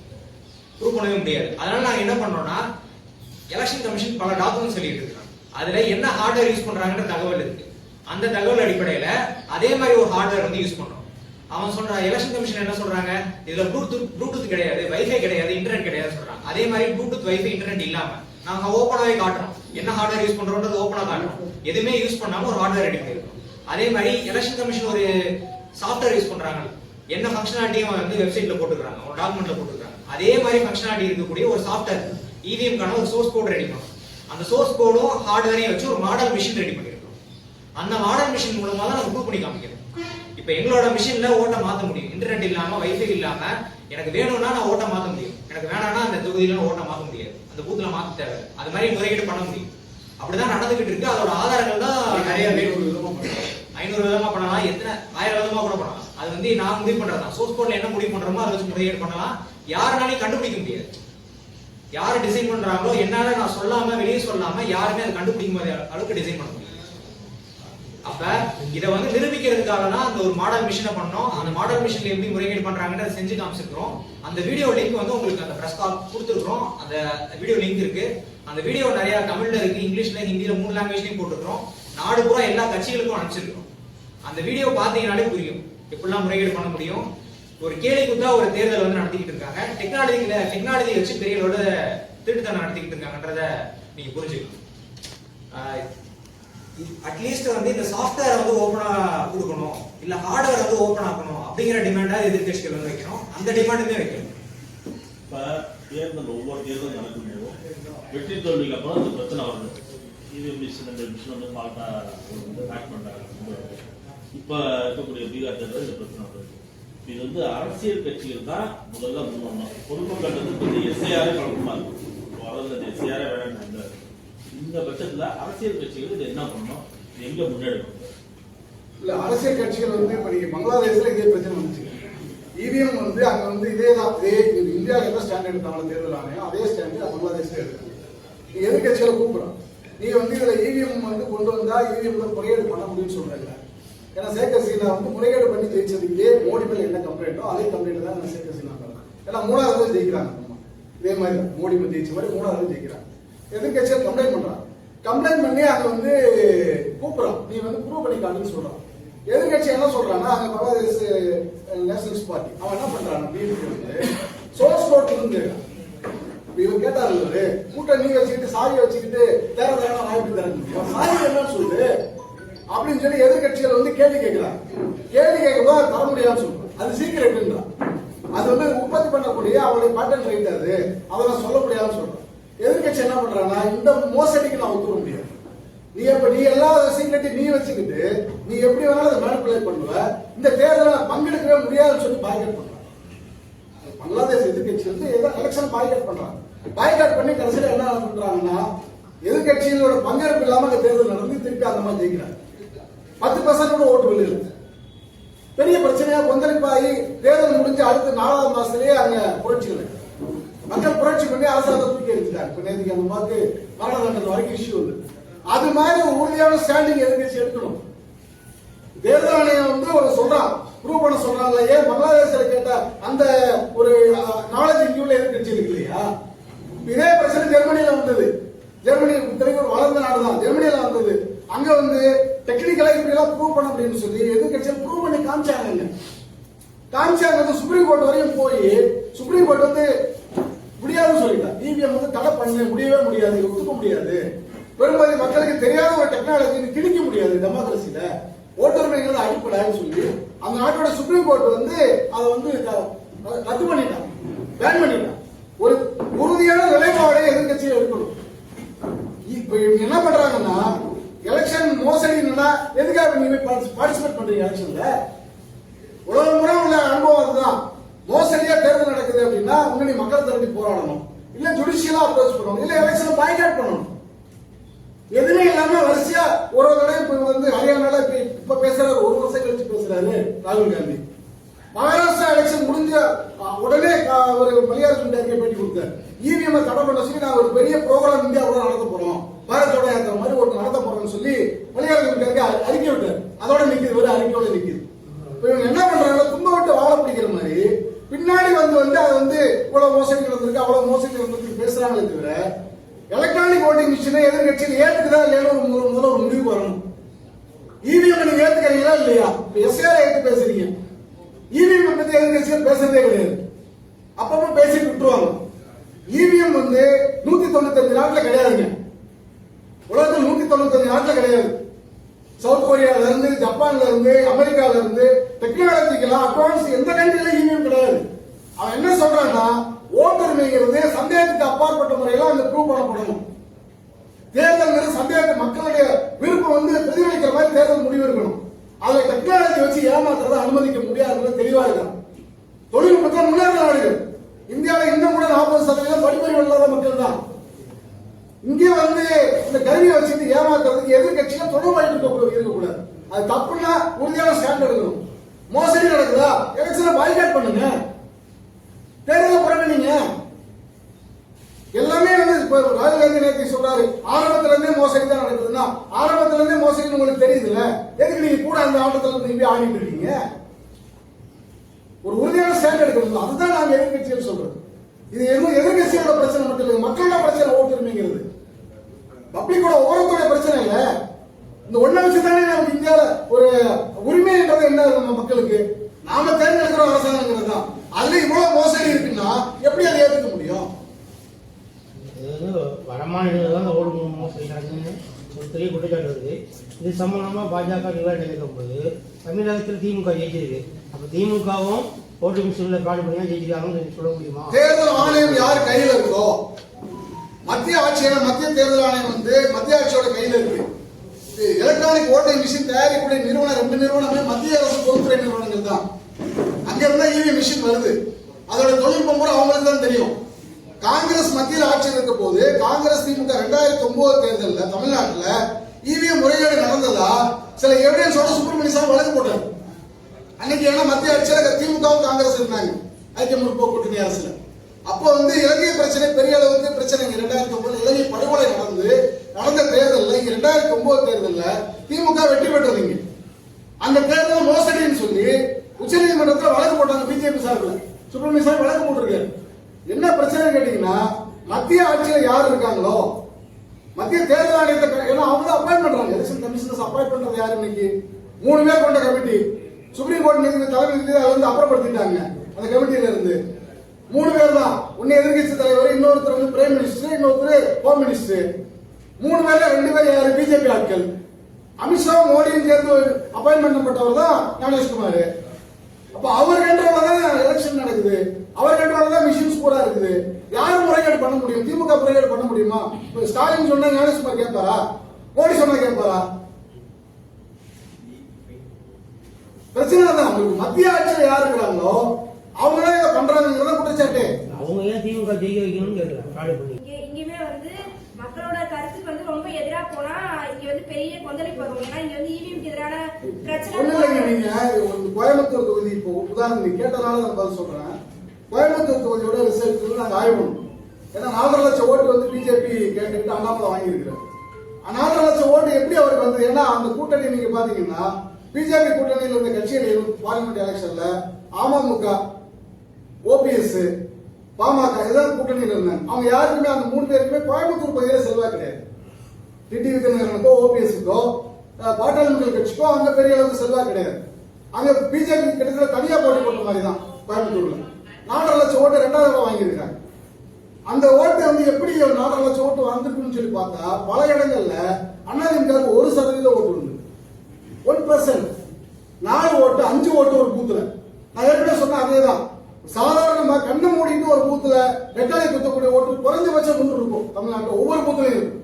ப்ரூவ் பண்ணவே முடியாது. அதனால நாங்க என்ன பண்றோம்னா, எலெக்ஷன் கமிஷன் பல டாக்குமெண்ட் சொல்லிட்டு இருக்காங்க, அதுல என்ன ஹார்ட்வேர் யூஸ் பண்றாங்கன்ற தகவல் இருக்கு. அந்த தகவல் அடிப்படையில அதே மாதிரி ஒரு ஹார்ட்வேர் வந்து யூஸ் பண்றோம். அவன் சொல்றான், எலெக்ஷன் கமிஷன் என்ன சொல்றாங்க, இதுல ப்ளூடூத் கிடையாது, வைஃபை கிடையாது, இன்டர்நெட் கிடையாது சொல்றாங்க. அதே மாதிரி ப்ளூடூத், வைஃபை, இன்டர்நெட் இல்லாம நாங்க ஓப்பனாவே காட்டுறோம், என்ன ஹார்ட்வேர் யூஸ் பண்றோம்ன்றது ஓப்பனா காட்டுறோம். எதுவுமே யூஸ் பண்ணாம ஒரு ஹார்ட்வேர் ரெடி பண்ணிருக்கோம். அதே மாதிரி எலெக்ஷன் கமிஷன் ஒரு சாஃப்ட்வேர் யூஸ் பண்றாங்க, என்ன ஃபங்க்ஷனாலிட்டியும் வந்து வெப்சைட்ல போட்டுக்கிறாங்க, ஒரு டாக்குமெண்ட்ல போட்டுக்கிறாங்க. அதே மாதிரி ஃபங்க்ஷனாலிட்டி இருக்கக்கூடிய ஒரு சாஃப்ட்வேர் இவிஎம்கான ஒரு சோர்ஸ் கோட் ரெடி பண்ணும். அந்த சோர்ஸ் கோடும் ஹார்ட்வேரையும் வச்சு ஒரு மாடல் மிஷின் ரெடி பண்ணிருக்கோம். அந்த மாடல் மிஷின் மூலமா தான் நம்ம ப்ரூவ் பண்ணி காமிக்கிறோம். இப்ப எங்களோட மிஷின்ல ஓட்ட மாத்த முடியும், இன்டர்நெட் இல்லாம, வைஃபை இல்லாம. எனக்கு வேணும்னா நான் ஓட்ட மாத்த முடியும், எனக்கு வேணாம்னா அந்த தொகுதியில ஓட்ட மாத்த முடியாது, அந்த பூத்துல மாத்த தேவை. அது மாதிரி முறையீடு பண்ண முடியும். அப்படிதான் நடந்துகிட்டு இருக்கு. அதோட ஆதாரங்கள் தான் நிறைய 500 விதமா பண்ணலாம், எத்தனை 1000 விதமா கூட பண்ணலாம். அது வந்து நான் முடிவு பண்றதுதான். சோர்ஸ் கோட்ல என்ன முடிவு பண்றோமோ அதை வச்சு முறையீடு பண்ணலாம். யாருனாலையும் கண்டுபிடிக்க முடியாது. யாரு டிசைன் பண்றாங்களோ, என்னால நான் சொல்லாம, வெளியே சொல்லாம யாருமே அதை கண்டுபிடிக்க அளவுக்கு டிசைன் பண்ண முடியும். அப்ப இதை வந்து நிரூபிக்கிறதுக்காக தான் அந்த ஒரு மாடல் மிஷினை பண்ணோம். அந்த மாடல் மிஷின்ல எப்படி முறைகேடு பண்றாங்கன்னு செஞ்சு காமிச்சிருக்கிறோம். அந்த வீடியோ லிங்க் வந்து உங்களுக்கு அந்த பிரஸ் கால் கொடுத்துருக்கோம். அந்த வீடியோ லிங்க் இருக்கு. அந்த வீடியோ நிறைய தமிழ்ல இருக்கு, இங்கிலீஷ்ல, ஹிந்தில 3 லாங்குவேஜ்லயும் போட்டுருக்கோம். நாடு பூரா எல்லா கட்சிகளுக்கும் அனுப்பிச்சிருக்கோம். அந்த வீடியோ பாத்தீங்கன்னாலே புரியும் எப்படிலாம் முறைகேடு பண்ண முடியும். ஒரு கேலி குத்தா ஒரு தேர்தல் வந்து நடத்திக்கிட்டு இருக்காங்க. டெக்னாலஜி வச்சு பெரிய அளவுல திருட்டுத்தனம் நடத்திக்கிட்டு இருக்காங்கன்றத நீங்க புரிஞ்சுக்கணும். அட்லீஸ்ட் வந்து இந்த சாஃப்ட்வேர் வந்து ஓபனா கொடுக்கணும், இல்ல ஹார்ட்வேர் வந்து ஓபன் ஆக்கணும் அப்படிங்கிற டிமாண்டா எதிர்கட்சிகள் வந்து வைக்கணும். அந்த டிமாண்டுமே வைக்கணும். இப்ப தேர்தல் ஒவ்வொரு தேர்தல் நடக்கும்போதும் வெற்றி தோல்விக்கு அப்புறம் அந்த பிரச்சனை வருது. இது மிஷின் அந்த மிஷின் வந்து ஃபால்ட்டா ஹேக் பண்றாங்க. இப்ப இருக்கக்கூடிய பீகார் தேர்தல் இந்த பிரச்சனை வருது. இது வந்து அரசியல் கட்சிகள் தான் முதல்ல முன்னோம். பொதுமக்கள் வந்து எஸ்ஐஆரே குழப்பமா இருக்கும். வரது எஸ்ஐஆரே வேணும். இந்த பட்சத்துல அரசியல் கட்சிகள் இது என்ன பண்ணணும், எங்க முன்னெடுக்கணும்? இல்ல, அரசியல் கட்சிகள் வந்து இப்ப நீங்க பங்களாதேஷ்ல இதே பிரச்சனை வந்துச்சு. இவிஎம் வந்து அங்க வந்து இதேதான், இந்தியாவில் என்ன ஸ்டாண்டர்ட் எடுத்தாங்க தேர்தல் ஆணையம் அதே ஸ்டாண்டர்ட் பங்களாதேஷ்ல எடுத்தாங்க. நீ எதிர்கட்சியில கூப்பிடுறோம், நீ வந்து இதுல இவிஎம் வந்து கொண்டு வந்தா இவிஎம்ல முறையீடு பண்ண முடியும்னு சொல்றாங்க. ஏன்னா ஷேக் ஹசீனா வந்து முறையீடு பண்ணி ஜெயிச்சதுக்கு மோடி மேல என்ன கம்ப்ளைண்டோ அதே கம்ப்ளைண்ட் தான் ஷேக் ஹசீனா பண்ணலாம். ஏன்னா 3வது ஜெயிக்கிறாங்க, இதே மாதிரி தான் மோடி மேல ஜெயிச்ச மாதிரி 3வது ஜெயிக்கிறாங்க. எதிர்கட்சியில கம்ப்ளைண்ட் பண்றாங்க, கம்ப்ளைண்ட் பண்ணி அதை வந்து கூப்பிடுறான், நீ வந்து ப்ரூவ் பண்ணி காட்டுன்னு சொல்றான். எதிர்கட்சி என்ன சொல்றாங்கன்னா அங்க பங்களாதேஷ் நேஷனலிஸ்ட் பார்ட்டி அவன் என்ன பண்றான், சோர்ஸ் கோட் இருந்து இவர் கேட்டாரு, கூட்டம் நீ வச்சுக்கிட்டு சாவியை வச்சுக்கிட்டு தேர்தல் வாய்ப்பு தர முடியும், சாவி என்னன்னு சொல்லு அப்படின்னு சொல்லி எதிர்கட்சிகள் வந்து கேள்வி கேட்கிறாங்க. கேள்வி கேட்கும்போது தர முடியாதுன்னு சொல்றான், அது சீக்கிரட்ன்றான். அது வந்து உற்பத்தி பண்ணக்கூடிய அவருடைய பேட்டன் ரைட், அது அதை நான் சொல்ல முடியாதுன்னு சொல்றேன். எதிர்கட்சி என்ன பண்றாங்கன்னா இந்த மோசடிக்கு நான் ஒத்துக்க முடியாது, நீ எல்லா சீக்கிரத்தையும் நீ வச்சுக்கிட்டு நீ எப்படி வேணாலும் அதை மேனிபுலேட் பண்ணுவ, இந்த தேர்தலை பங்கெடுக்கவே முடியாதுன்னு சொல்லி பாய்காட் பண்றாங்க. பங்களாதேஷ் எதிர்கட்சி வந்து எலெக்ஷன் பாய்காட் பண்றாங்க. பாய்காட் பண்ணி கடைசியில் என்ன பண்றாங்கன்னா எதிர்கட்சிகளோட பங்கேற்பு இல்லாம அந்த தேர்தல் நடந்து திருப்பி அந்த மாதிரி ஜெயிக்கிறாங்க. 10% ஓட்டு வெளியில பெரிய பிரச்சனையா கொந்தளிப்பாகி தேர்தல் முடிஞ்சு அடுத்த 4வது மாசத்திலேயே அங்க புரட்சிகள் மக்கள் புரட்சி பண்ணி அரசாங்கம் தூக்கி எடுத்துட்டாங்க. இப்ப நேற்றுக்கு அந்த மாதிரி மரண தண்டனை வரைக்கும் இஷ்யூ வந்து அது மாதிரி ஒரு உறுதியான ஸ்டாண்டிங் எதிர்கட்சி எடுக்கணும். தேர்தல் ஆணையம் வந்து ஒரு சொல்றான், ப்ரூவ் பண்ண சொல்றாங்க. ஏன் பங்களாதேஷ்ல கேட்ட அந்த ஒரு நாலேஜ் இங்க உள்ள எதிர்கட்சி இருக்கு இல்லையா? இதே பிரச்சனை ஜெர்மனியில வந்தது. ஜெர்மனி ஒரு வளர்ந்த நாடு தான், ஜெர்மனியில வந்தது. அங்க வந்து டெக்னிக்கலா இப்படி எல்லாம் ப்ரூவ் பண்ண அப்படின்னு சொல்லி எதிர்கட்சியில் ப்ரூவ் பண்ணி காமிச்சாங்க. காமிச்சாங்க சுப்ரீம் கோர்ட் வரையும் போய் சுப்ரீம் கோர்ட் வந்து முடியாதுன்னு சொல்லிட்டாங்க. இவிஎம் வந்து தடை பண்ண முடியவே முடியாது, ஒத்துக்க முடியாது, பெரும்பாதி மக்களுக்கு தெரியாத ஒரு டெக்னாலஜி திணிக்க முடியாது டெமோக்ரஸில, ஓட்டுரிமைங்கிறது அடிப்படைன்னு சொல்லி அந்த நாட்டோட சுப்ரீம் கோர்ட் வந்து அதை வந்து ரத்து பண்ணிட்டான், பேன் பண்ணிட்டான். ஒரு உறுதியான நிலைப்பாடை எதிர்கட்சியில் எடுக்கணும். இப்ப என்ன பண்றாங்கன்னா எலெக்ஷன் மோசடினா எதுக்காக நீங்க பார்ட்டிசிபேட் பண்றீங்க எலெக்ஷன்ல? உலக முறை உள்ள அனுபவம் அதுதான். மோசடியா தேர்தல் நடக்குது அப்படின்னா உங்க நீ மக்கள் திரட்டி போராடணும், இல்ல ஜுடிஷியலா அப்ரோச் பண்ணணும், இல்ல எலெக்ஷன் பாய்காட் பண்ணணும். எதுவுமே இல்லாம வரிசையா ஒரு தடவை இப்ப வந்து ஹரியானால இப்ப பேசுறாரு, 1 வருஷம் கழிச்சு பேசுறாரு ராகுல் காந்தி. மகாராஷ்டிரா எலெக்ஷன் முடிஞ்ச உடனே ஒரு மல்லிகார்ஜுன் கார்கே பேட்டி கொடுத்தாரு, இவிஎம் தடை பண்ண சொல்லி நான் ஒரு பெரிய ப்ரோக்ராம் இந்தியாவோட நடத்த போறோம், பாரத் ஜோடோ யாத்திரை மாதிரி ஒரு நடத்த போறோம்னு சொல்லி மல்லிகார்ஜுன் கார்கே அறிக்கை விட்டார். அதோட நிக்குது, ஒரு அறிக்கையோட நிக்குது. இப்ப இவங்க என்ன பண்றாங்க, தும்ப விட்டு வாழ பிடிக்கிற மாதிரி பின்னாடி வந்து அதை வந்து இவ்வளவு மோசடி நடந்திருக்கு அவ்வளவு மோசடி நடந்திருக்கு பேசுறாங்களே தவிர எலக்ட்ரானிக் ஓட்டிங் மிஷினை எதிர்கட்சியில் ஏற்றுக்குதா இல்லைன்னு முதல்ல ஒரு முடிவு வரணும். இவிஎம் நீங்க ஏத்துக்கிறீங்களா இல்லையா? எஸ்ஆர் ஏற்று பேசுறீங்க, இவிஎம் பத்தி எதிர்கட்சியில் பேசுறதே கிடையாது, அப்பப்ப பேசிட்டு விட்டுருவாங்க. இவிஎம் வந்து 195 நாட்டுல கிடையாதுங்க, உலகத்தில் 195 நாட்டுல கிடையாது. சவுத் கொரியால இருந்து, ஜப்பான்ல இருந்து, அமெரிக்கால இருந்து டெக்னாலஜிக்கெல்லாம் அட்வான்ஸ் எந்த கண்ட்ரில இவிஎம் கிடையாது. அவன் என்ன சொல்றான்னா ஓட்டுரிமைங்கிறது சந்தேகத்துக்கு அப்பாற்பட்ட முறையில அந்த ப்ரூவ் பண்ணப்படணும். தேர்தல் சந்தேகத்தை மக்களுடைய விருப்பம் வந்து பிரதிபலிக்கிற மாதிரி தேர்தல் முடிவு இருக்கணும். அதுல டெக்னாலஜி வச்சு ஏமாத்துறதை அனுமதிக்க முடியாதுன்னு தெளிவா இருக்கான். தொழில்நுட்பத்தில் முன்னேற்ற நாடுகள் இந்தியாவில் இன்னும் கூட 40% படிப்பறிவு இல்லாத மக்கள் தான். இங்கே வந்து இந்த கருவியை வச்சுட்டு ஏமாத்துறதுக்கு எதிர்கட்சிகள் தொடர்பு இருக்கக்கூடாது. அது தப்புன்னா உறுதியான ஸ்டாண்ட் எடுக்கணும். மோசடி நடக்குதா எலெக்ஷனை பாய்காட் பண்ணுங்க, தேர்தலை புறக்கணிங்க. எல்லாமே வந்து ராகுல் காந்தி நேற்று சொல்றாரு, ஆரம்பத்துல இருந்தே மோசடி தான் நடக்குதுன்னா ஆரம்பத்துல இருந்தே மோசடி உங்களுக்கு தெரியுதுல்ல, எதுக்கு நீங்க கூட அந்த ஆட்டத்துல நீங்க ஆடிட்டு இருக்கீங்க? ஒரு உறுதியான ஸ்டாண்ட் எடுக்கணும். அதுதான் நாங்க எதிர்கட்சிகள் சொல்றது. இது எதிர்கட்சியோட பிரச்சனை மட்டும் இல்லை, மக்களோட பிரச்சனை ஓட்டுரிமைங்கிறது. பப்ளிக்கோட ஒவ்வொருத்தோட பிரச்சனை இல்ல. இந்த ஒன்ன வச்சுதானே நமக்கு இந்தியாவில ஒரு உரிமைன்றது என்ன நம்ம மக்களுக்கு நாம தேர்ந்தெடுக்கிற அரசாங்கிறது தான். அதுல இவ்வளவு மோசடி இருக்குன்னா எப்படி அதை ஏற்றுக்க முடியும்? வடமாநிலத்தில் ஓடு மோசடி நடக்குதுன்னு ஒரு பெரிய குற்றச்சாட்டு வருது. இது சம்பந்தமா பாஜக விவாதம் நடக்கும் போது தமிழகத்தில் திமுக ஜெயிச்சிருக்கு. அப்ப திமுகவும் ஓட்டு மிஷின்ல காடு பண்ணி ஜெயிச்சிருக்காங்கன்னு சொல்ல முடியுமா? தேர்தல் ஆணையம் யார் கையில இருக்கோ, மத்திய ஆட்சியான மத்திய தேர்தல் ஆணையம் வந்து மத்திய ஆட்சியோட கையில இருக்கு. எலக்ட்ரானிக் ஓட்டிங் மிஷின் தயாரிக்கக்கூடிய நிறுவனம் 2 நிறுவனமே மத்திய அரசு பொதுத்துறை நிறுவனங்கள் தான். அங்க இருந்தா இவிஎம் மிஷின் வருது. அதோட தொழில்நுட்பம் கூட அவங்களுக்கு தான் தெரியும். காங்கிரஸ் மத்தியில் ஆட்சியில் இருக்க போது காங்கிரஸ் திமுக 2009 தேர்தலில் தமிழ்நாட்டில் இவிஎம் முறைகேடு நடந்ததா சில எவிடன்ஸோட சுப்பிரமணிய சாமி வழக்கு போட்டார். அன்னைக்கு ஏன்னா மத்திய ஆட்சியில் திமுகவும் காங்கிரஸ் இருந்தாங்க. பண்ணாங்க ஐக்கிய முற்போக்கு கூட்டணி அரசுல. அப்போ வந்து இலங்கை பிரச்சனை பெரிய அளவுக்கு பிரச்சனை. 2009 இலங்கை படுகொலை நடந்த தேர்தலில் 2009 தேர்தலில் திமுக வெற்றி பெற்றதுங்க. அந்த தேர்தல் மோசடின்னு சொல்லி உச்சநீதிமன்றத்தில் வழக்கு போட்டாங்க பிஜேபி சார்பில். சுப்பிரமணிய சாமி வழக்கு போட்டிருக்காரு. என்ன பிரச்சனை கேட்டீங்கன்னா, மத்திய ஆட்சியில் யார் இருக்காங்களோ மத்திய தேர்தல் ஆணையத்தை அவங்க அப்பாயிண்ட் பண்றாங்க. எலெக்ஷன் கமிஷனர்ஸ் அப்பாயிண்ட் பண்றது யாரு? இன்னைக்கு 3 பேர் கொண்ட கமிட்டி. சுப்ரீம் கோர்ட் நீதிபதி தலைமை நீதிபதி அதை வந்து அப்புறப்படுத்திட்டாங்க. அந்த கமிட்டியில இருந்து 3 பேர் தான். ஒன்னு எதிர்கட்சி தலைவர், இன்னொருத்தர் வந்து பிரைம் மினிஸ்டர், இன்னொருத்தர் ஹோம் மினிஸ்டர். 3 பேர்ல 2 பேர் யாரு? பிஜேபி ஆட்கள். அமித்ஷா மோடியும் சேர்ந்து அப்பாயின்ட் பண்ணப்பட்டவர் தான் ஞானேஷ்குமார். அப்ப அவர் கண்ட்ரோல தான் எலெக்ஷன் நடக்குது. அவர் கண்ட்ரோல தான் மிஷின்ஸ் பூரா இருக்குது. யாரும் முறைகேடு பண்ண முடியும்? திமுக முறைகேடு பண்ண முடியுமா? ஸ்டாலின் சொன்னா ஞானேஷ்குமார் கேட்பாரா? மோடி சொன்னா கேட்பாரா? பிரச்சனை தான். உங்களுக்கு மத்திய ஆட்சியில் யார் இருக்கிறாங்களோ அவங்களே இதை பண்றாங்கிறத குற்றச்சாட்டு. அவங்க ஏன் திமுக ஜெயிக்க வைக்கணும்னு கேட்கலாம். இங்கேயுமே வந்து மக்களோட கருத்துக்கு வந்து ரொம்ப எதிரா போனா இங்க வந்து பெரிய கொந்தளிப்பு வரும். ஏன்னா இங்க வந்து இவிஎம்க்கு எதிரான பிரச்சனை ஒண்ணு இல்லைங்க. நீங்க கோயம்புத்தூர் தொகுதி இப்போ உதாரணம் நீங்க கேட்டனால நான் பதில் சொல்றேன். கோயம்புத்தூர் தொகுதியோட ரிசல்ட் நாங்க ஆய்வு பண்ணோம். ஏன்னா 4.5 லட்சம் ஓட்டு வந்து பிஜேபி கேட்டுக்கிட்டு அண்ணாமலை வாங்கியிருக்கிறார். 4.5 லட்சம் ஓட்டு எப்படி அவருக்கு வந்தது? ஏன்னா அந்த கூட்டணி நீங்க பாத்தீங்கன்னா பிஜேபி கூட்டணியில் இருந்த கட்சிகள் பார்லிமெண்ட் எலெக்ஷன்ல அமமுக, ஓபிஎஸ், பாமக இதெல்லாம் கூட்டணியில் இருந்தாங்க. அவங்க யாருக்குமே அந்த 3 பேருக்குமே கோயம்புத்தூர் பகுதியில் செல்வா கிடையாது. டிடி விக்ரமனுக்கோ ஓபிஎஸ்க்கோ பாட்டாளி மக்கள் கட்சிக்கோ அங்க பெரிய அளவுக்கு செல்வா கிடையாது. அங்க பிஜேபி கிட்டத்தட்ட தனியா போட்டி போட்ட மாதிரி தான் கோயம்புத்தூர்ல 4.5 லட்சம் ஓட்டு 2வது இடம் வாங்கியிருக்காங்க. அந்த ஓட்டு வந்து எப்படி 4.5 லட்சம் ஓட்டு வந்திருக்குன்னு சொல்லி பார்த்தா பல இடங்கள்ல அதிமுக 1% ஓட்டு உண்டு. 1%, 4 ஓட்டு, 5 ஓட்டு ஒரு பூத்துல. நான் ஏற்கனவே சொன்ன அதேதான். சாதாரணமா கண்ணு மூடிட்டு ஒரு பூத்துல ரெட்டாளி குத்தக்கூடிய ஓட்டு குறைஞ்சபட்சம் 3 இருக்கும். தமிழ்நாட்டில் ஒவ்வொரு பூத்துலையும் இருக்கும்.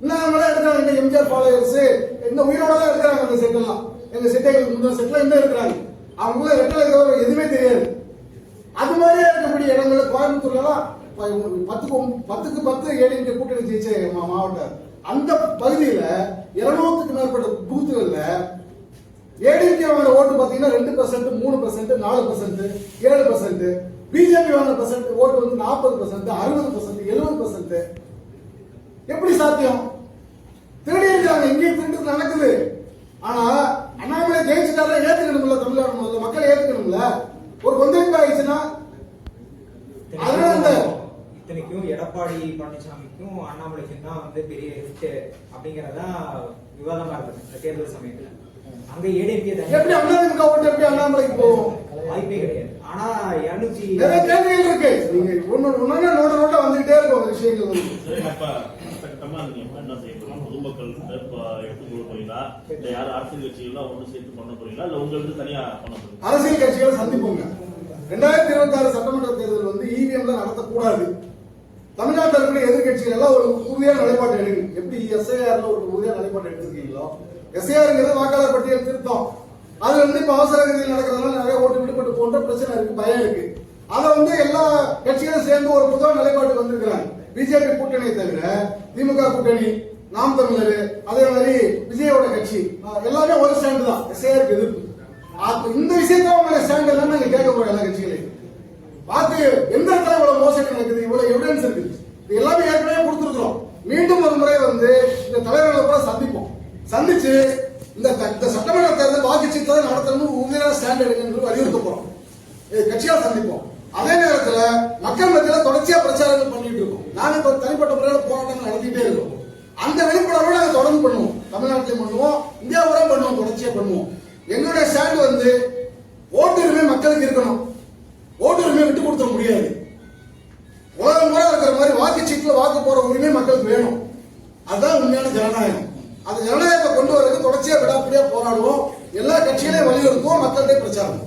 இன்னும் எடுக்கிறாங்க எம்ஜிஆர் ஃபாலோவர்ஸ் இந்த உயிரோட தான் இருக்கிறாங்க. அந்த செட் எல்லாம் எங்க செட்டைகளுக்கு முன்னாடி செட்ல இன்னும் இருக்கிறாங்க. அவங்க ரெட்டாளி எதுவுமே தெரியாது. அது மாதிரியே இருக்கக்கூடிய இடங்கள் கோயம்புத்தூர்ல 10க்கு 10 ஏடிஎம்கே கூட்டணி ஜெயிச்ச மாவட்டம். அந்த பகுதியில 200க்கு மேற்பட்ட பூத்துகள்ல ஏடிஎம்கே வாங்கின ஓட்டு பாத்தீங்கன்னா 2%, 3%, 4%, 7%. பிஜேபி வாங்கின ஓட்டு வந்து 40%, 60%, 70%. எப்படி சாத்தியம்? திருடி இருக்காங்க. இங்கேயும் திருட்டு நடக்குது. ஆனா அண்ணாமலை ஜெயிச்சுட்டாரா ஏத்துக்கணும்ல? தமிழ்நாடு முதல்ல மக்கள் ஏத்துக்கணும்ல? ஒரு கொந்தளிப்பு ஆயிடுச்சுன்னா அதனால இத்தனைக்கும் எடப்பாடி பழனிசாமிக்கும் அண்ணாமலைக்கும் தான் வந்து பெரிய ஹிட் அப்படிங்கறதா விவாதமா இருக்கு தேர்தல் சமயத்துல. அங்க ஏடிஎம்கே எப்படி அதிமுக ஓட்டு எப்படி அண்ணாமலைக்கு போகும்? வாய்ப்பே கிடையாது. ஆனா 200 நிறைய கேள்விகள் இருக்கு. நீங்க ஒண்ணு நோட்ட வந்துகிட்டே இருக்கும் விஷயங்கள் வந்து. என்ன செய்ய போறீங்க? பொதுமக்கள் எடுத்து கொள்ள போறீங்களா? இல்ல யாரும் அரசியல் கட்சிகள் ஒன்று சேர்த்து பண்ண போறீங்களா? இல்ல உங்களுக்கு தனியா பண்ண போறீங்களா? அரசியல் கட்சிகளை சந்திப்போங்க. 2026 சட்டமன்ற தேர்தல் வந்து இவிஎம் தான் நடத்தக்கூடாது. தமிழ்நாட்டில் இருக்கிற எதிர்கட்சிகள் எல்லாம் ஒரு உறுதியான நிலைப்பாடு எடுங்க. எப்படி எஸ்ஐஆர்ல ஒரு உறுதியான நிலைப்பாடு எடுத்திருக்கீங்களோ, எஸ்ஐஆர்ங்கிறது வாக்காளர் பட்டியல் திருத்தம். அது வந்து இப்ப அவசர கதியில் நடக்கிறதுனால நிறைய ஓட்டு விடுபட்டு போன்ற பிரச்சனை இருக்கு, பயம் இருக்கு. அதை வந்து எல்லா கட்சிகளும் சேர்ந்து ஒரு பொதுவான நிலைப்பாடு வந்திருக்கிறாங்க. பிஜேபி கூட்டணியை தவிர திமுக கூட்டணி, நாம் தமிழர், அதே மாதிரி விஜயோட கட்சி எல்லாமே ஒரு ஸ்டாண்டு தான் எஸ்ஐஆருக்கு எதிர்ப்பு. இந்த விஷயத்த ஸ்டாண்ட் எல்லாம் நாங்க கேட்க போறோம். எல்லா கட்சிகளையும் பார்த்து எந்த இடத்துல இவ்வளவு மோசடி நடக்குது, இவ்வளவு எவிடன்ஸ் இருக்குது, இது எல்லாமே ஏற்கனவே கொடுத்துருக்கிறோம். மீண்டும் ஒரு முறை வந்து இந்த தலைவர்களை கூட சந்திப்போம். சந்திச்சு இந்த சட்டமன்ற தேர்தல் வாக்குச்சீட்டை நடத்தணும் உறுதியான ஸ்டாண்ட் எடுக்கணும் வலியுறுத்த போறோம். கட்சியால் சந்திப்போம். அதே நேரத்தில் மக்கள் மத்தியில் தொடர்ச்சியா பிரச்சாரங்கள் பண்ணிட்டு இருக்கோம். நாங்க இப்ப தனிப்பட்ட முறையில் போராட்டங்கள் நடத்திட்டே இருக்கோம். அந்த வெளிப்படவோட நாங்க தொடர்ந்து பண்ணுவோம். தமிழ்நாட்டிலையும் பண்ணுவோம், இந்தியாவோட பண்ணுவோம், தொடர்ச்சியா பண்ணுவோம். எங்களுடைய ஸ்டாண்ட் வந்து ஓட்டுரிமை மக்களுக்கு இருக்கணும். ஓட்டுரிமை விட்டு கொடுத்த முடியாது. உலகம் பூரா இருக்கிற மாதிரி வாக்குச்சீட்டுல வாக்கு போற உரிமை மக்களுக்கு வேணும். அதுதான் உண்மையான ஜனநாயகம். அந்த ஜனநாயகத்தை கொண்டு வரதுக்கு தொடர்ச்சியா விடாப்படியா போராடுவோம். எல்லா கட்சிகளையும் வலியுறுத்துவோம், மக்கள்கிட்ட பிரச்சாரம்.